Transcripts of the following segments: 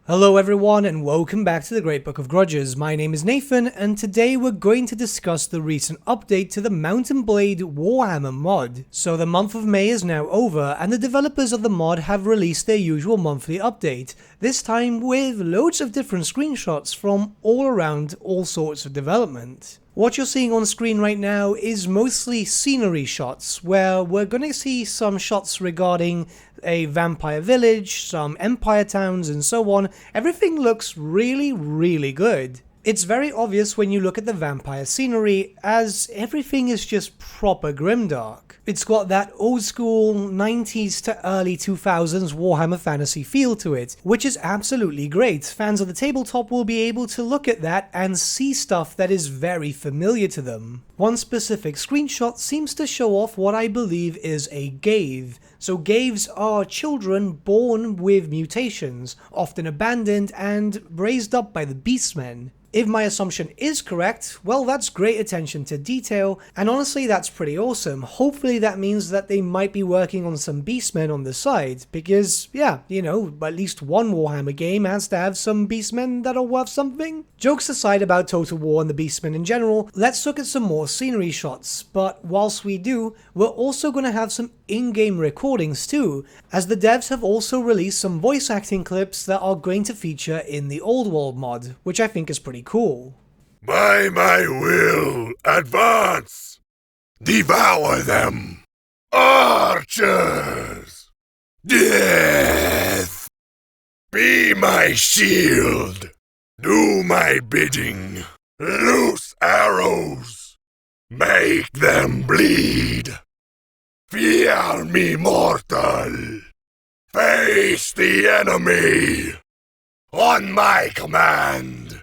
Hello everyone and welcome back to the Great Book of Grudges. My name is Nathan and today we're going to discuss the recent update to the Mountain Blade Warhammer mod. So the month of May is now over and the developers of the mod have released their usual monthly update, this time with loads of different screenshots from all around all sorts of development. What you're seeing on screen right now is mostly scenery shots, where we're going to see some shots regarding a vampire village, some empire towns and so on. Everything looks really good. It's very obvious when you look at the vampire scenery, as everything is just proper grimdark. It's got that old school 90s to early 2000s Warhammer Fantasy feel to it, which is absolutely great. Fans of the tabletop will be able to look at that and see stuff that is very familiar to them. One specific screenshot seems to show off what I believe is a Gave. So Gaves are children born with mutations, often abandoned and raised up by the Beastmen. If my assumption is correct, well, that's great attention to detail, and honestly that's pretty awesome. Hopefully that means that they might be working on some Beastmen on the side, because yeah, you know, at least one Warhammer game has to have some Beastmen that are worth something. Jokes aside about Total War and the Beastmen in general, let's look at some more scenery shots, but whilst we do, we're also going to have some in-game recordings too, as the devs have also released some voice acting clips that are going to feature in the Old World mod, which I think is pretty cool. By my will, advance! Devour them! Archers! Death! Be my shield! Do my bidding! Loose arrows! Make them bleed! Fear me, mortal! Face the enemy! On my command!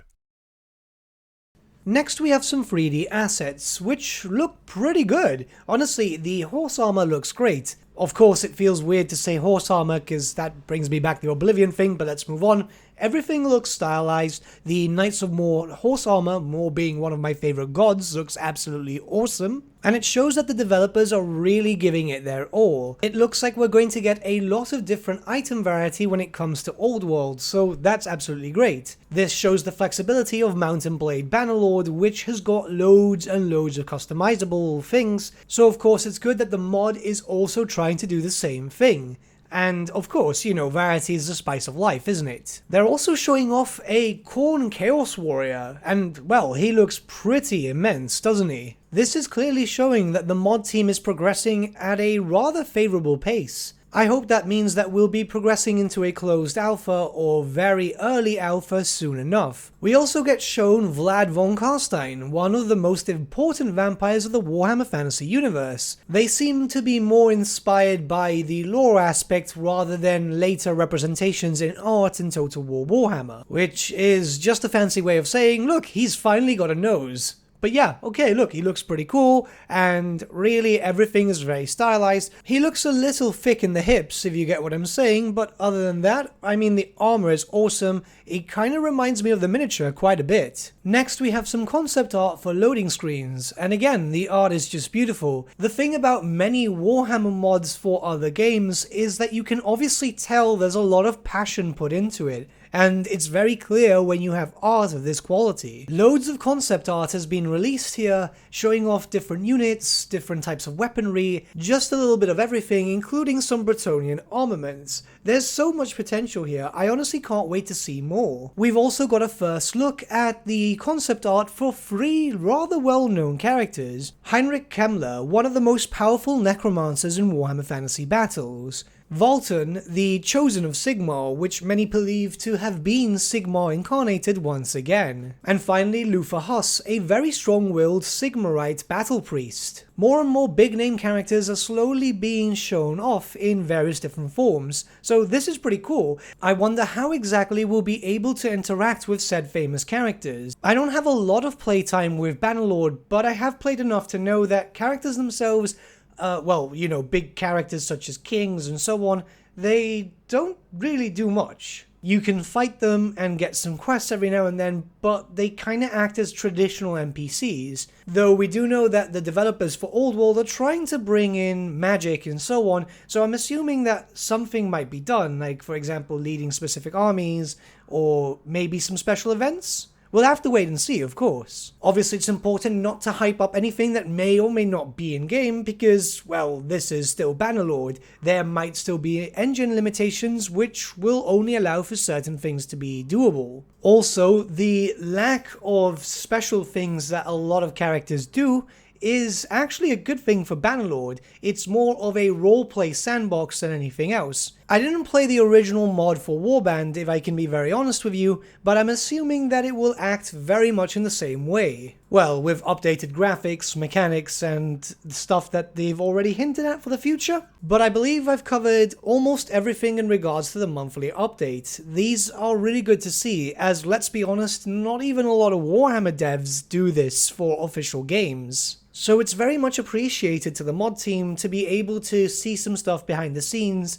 Next we have some 3D assets, which look pretty good. Honestly, the horse armor looks great. Of course, it feels weird to say horse armor because that brings me back to the Oblivion thing, but let's move on. Everything looks stylized. The Knights of More horse armor, More being one of my favorite gods, looks absolutely awesome. And it shows that the developers are really giving it their all. It looks like we're going to get a lot of different item variety when it comes to Old World, so that's absolutely great. This shows the flexibility of Mountain Blade Bannerlord, which has got loads and loads of customizable things, so of course it's good that the mod is also trying to do the same thing. And of course, you know, variety is the spice of life, isn't it? They're also showing off a KHORNE Chaos Warrior, and well, he looks pretty immense, doesn't he? This is clearly showing that the mod team is progressing at a rather favourable pace. I hope that means that we'll be progressing into a closed alpha or very early alpha soon enough. We also get shown VLAD von CARSTEIN, one of the most important vampires of the Warhammer Fantasy universe. They seem to be more inspired by the lore aspect rather than later representations in art in Total War Warhammer, which is just a fancy way of saying, look, he's finally got a nose. But yeah, okay, look, he looks pretty cool, and really everything is very stylized. He looks a little thick in the hips, if you get what I'm saying, but other than that, I mean, the armor is awesome. It kind of reminds me of the miniature quite a bit. Next, we have some concept art for loading screens, and again, the art is just beautiful. The thing about many Warhammer mods for other games is that you can obviously tell there's a lot of passion put into it. And it's very clear when you have art of this quality. Loads of concept art has been released here, showing off different units, different types of weaponry, just a little bit of everything, including some Bretonnian armaments. There's so much potential here, I honestly can't wait to see more. We've also got a first look at the concept art for 3 rather well-known characters. Heinrich Kemmler, one of the most powerful necromancers in Warhammer Fantasy battles. Valton, the Chosen of Sigmar, which many believe to have been Sigmar incarnated once again. And finally, Luther Huss, a very strong-willed Sigmarite battle priest. More and more big-name characters are slowly being shown off in various different forms, so this is pretty cool. I wonder how exactly we'll be able to interact with said famous characters. I don't have a lot of playtime with Bannerlord, but I have played enough to know that characters themselves, well, you know, big characters such as kings and so on, they don't really do much. You can fight them and get some quests every now and then, but they kinda act as traditional NPCs. Though we do know that the developers for Old World are trying to bring in magic and so on, so I'm assuming that something might be done, like for example leading specific armies, or maybe some special events? We'll have to wait and see, of course. Obviously, it's important not to hype up anything that may or may not be in-game because, well, this is still Bannerlord. There might still be engine limitations which will only allow for certain things to be doable. Also, the lack of special things that a lot of characters do is actually a good thing for Bannerlord. It's more of a roleplay sandbox than anything else. I didn't play the original mod for Warband, if I can be very honest with you, but I'm assuming that it will act very much in the same way. Well, with updated graphics, mechanics, and stuff that they've already hinted at for the future. But I believe I've covered almost everything in regards to the monthly update. These are really good to see, as let's be honest, not even a lot of Warhammer devs do this for official games. So it's very much appreciated to the mod team to be able to see some stuff behind the scenes,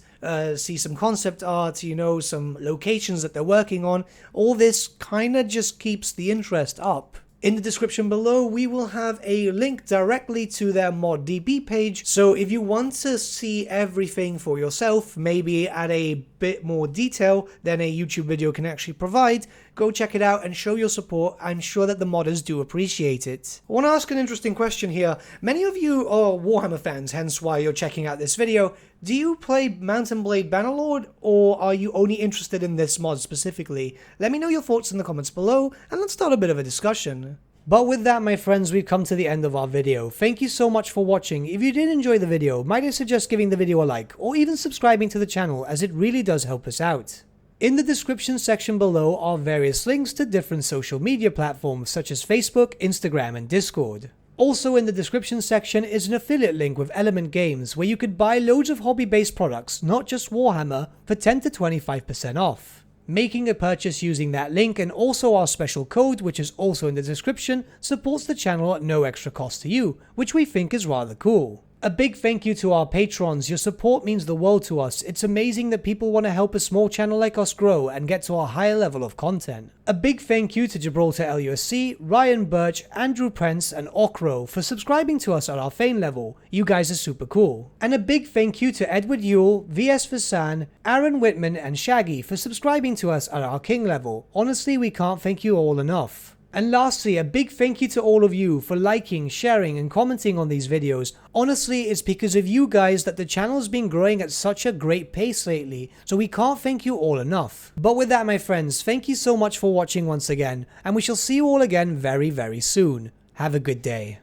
see some concept art, you know, some locations that they're working on. All this kinda just keeps the interest up. In the description below, we will have a link directly to their mod DB page, so if you want to see everything for yourself, maybe at a bit more detail than a YouTube video can actually provide, go check it out and show your support. I'm sure that the modders do appreciate it. I want to ask an interesting question here. Many of you are Warhammer fans, hence why you're checking out this video. Do you play Mount and Blade Bannerlord, or are you only interested in this mod specifically? Let me know your thoughts in the comments below, and let's start a bit of a discussion. But with that, my friends, we've come to the end of our video. Thank you so much for watching. If you did enjoy the video, might I suggest giving the video a like, or even subscribing to the channel, as it really does help us out. In the description section below are various links to different social media platforms such as Facebook, Instagram, and Discord. Also in the description section is an affiliate link with Element Games where you could buy loads of hobby-based products, not just Warhammer, for 10 to 25% off. Making a purchase using that link and also our special code, which is also in the description, supports the channel at no extra cost to you, which we think is rather cool. A big thank you to our patrons. Your support means the world to us. It's amazing that people want to help a small channel like us grow and get to a higher level of content. A big thank you to Gibraltar LUSC, Ryan Bertsche, Andrew Prince, and Okro for subscribing to us at our Fane level. You guys are super cool. And a big thank you to Edward Yule, VS Vasan, Aaron Whitman, and Shaggy for subscribing to us at our King level. Honestly, we can't thank you all enough. And lastly, a big thank you to all of you for liking, sharing, and commenting on these videos. Honestly, it's because of you guys that the channel's been growing at such a great pace lately, so we can't thank you all enough. But with that, my friends, thank you so much for watching once again, and we shall see you all again very, very soon. Have a good day.